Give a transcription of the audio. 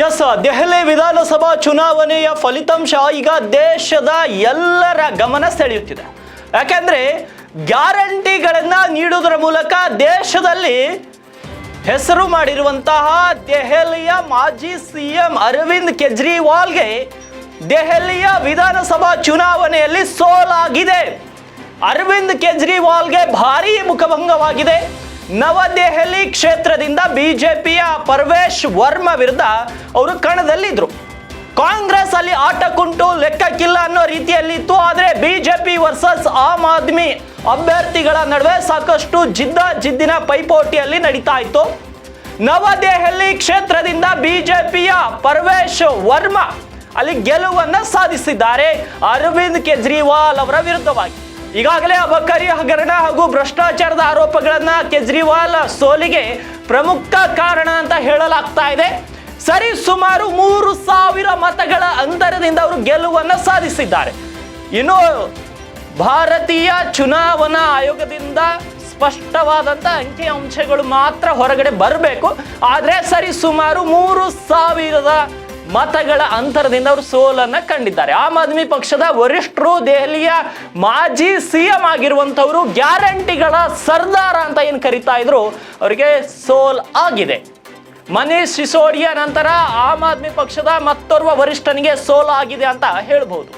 S, Delhi ವಿಧಾನಸಭಾ ಚುನಾವಣೆಯ ಫಲಿತಾಂಶ ಈಗ ದೇಶದ ಎಲ್ಲರ ಗಮನ ಸೆಳೆಯುತ್ತಿದೆ. ಯಾಕೆಂದ್ರೆ ಗ್ಯಾರಂಟಿಗಳನ್ನ ನೀಡುವುದರ ಮೂಲಕ ದೇಶದಲ್ಲಿ ಹೆಸರು ಮಾಡಿರುವಂತಹ ದೆಹಲಿಯ ಮಾಜಿ ಸಿಎಂ ಅರವಿಂದ್ ಕೇಜ್ರಿವಾಲ್ಗೆ ದೆಹಲಿಯ ವಿಧಾನಸಭಾ ಚುನಾವಣೆಯಲ್ಲಿ ಸೋಲಾಗಿದೆ. ಅರವಿಂದ್ ಕೇಜ್ರಿವಾಲ್ಗೆ ಭಾರೀ ಮುಖಭಂಗವಾಗಿದೆ. ನವದೆಹಲಿ ಕ್ಷೇತ್ರದಿಂದ ಬಿಜೆಪಿಯ ಪರ್ವೇಶ್ ವರ್ಮಾ ವಿರುದ್ಧ ಅವರು ಕಣದಲ್ಲಿದ್ರು. ಕಾಂಗ್ರೆಸ್ ಅಲ್ಲಿ ಆಟ ಕುಂಟು ಲೆಕ್ಕಕ್ಕಿಲ್ಲ ಅನ್ನೋ ರೀತಿಯಲ್ಲಿತ್ತು. ಆದರೆ ಬಿಜೆಪಿ ವರ್ಸಸ್ ಆಮ್ ಆದ್ಮಿ ಅಭ್ಯರ್ಥಿಗಳ ನಡುವೆ ಸಾಕಷ್ಟು ಜಿದ್ದಿನ ಪೈಪೋಟಿಯಲ್ಲಿ ನಡೀತಾ ಇತ್ತು. ನವದೆಹಲಿ ಕ್ಷೇತ್ರದಿಂದ ಬಿಜೆಪಿಯ ಪರ್ವೇಶ್ ವರ್ಮಾ ಅಲ್ಲಿ ಗೆಲುವನ್ನ ಸಾಧಿಸಿದ್ದಾರೆ ಅರವಿಂದ್ ಕೇಜ್ರಿವಾಲ್ ಅವರ ವಿರುದ್ಧವಾಗಿ. ಈಗಾಗಲೇ ಅಬಕಾರಿ ಹಗರಣ ಹಾಗೂ ಭ್ರಷ್ಟಾಚಾರದ ಆರೋಪಗಳನ್ನ ಕೇಜ್ರಿವಾಲ್ ಸೋಲಿಗೆ ಪ್ರಮುಖ ಕಾರಣ ಅಂತ ಹೇಳಲಾಗ್ತಾ ಇದೆ. ಸರಿ ಸುಮಾರು 3,000 ಮತಗಳ ಅಂತರದಿಂದ ಅವರು ಗೆಲುವನ್ನ ಸಾಧಿಸಿದ್ದಾರೆ. ಇನ್ನು ಭಾರತೀಯ ಚುನಾವಣಾ ಆಯೋಗದಿಂದ ಸ್ಪಷ್ಟವಾದಂತ ಅಂಕಿಅಂಶಗಳು ಮಾತ್ರ ಹೊರಗಡೆ ಬರಬೇಕು. ಆದ್ರೆ ಸರಿ ಸುಮಾರು 3,000 ಮತಗಳ ಅಂತರದಿಂದ ಅವರು ಸೋಲನ್ನ ಕಂಡಿದ್ದಾರೆ. ಆಮ್ ಆದ್ಮಿ ಪಕ್ಷದ ವರಿಷ್ಠರು, ದೆಹಲಿಯ ಮಾಜಿ ಸಿಎಂ ಆಗಿರುವಂತವರು, ಗ್ಯಾರಂಟಿಗಳ ಸರ್ದಾರ ಅಂತ ಏನು ಕರೀತಾ ಇದ್ರು, ಅವರಿಗೆ ಸೋಲ್ ಆಗಿದೆ. ಮನೀಶ್ ಸಿಸೋಡಿಯಾ ನಂತರ ಆಮ್ ಆದ್ಮಿ ಪಕ್ಷದ ಮತ್ತೋರ್ವ ವರಿಷ್ಠನಿಗೆ ಸೋಲಾಗಿದೆ ಅಂತ ಹೇಳ್ಬಹುದು.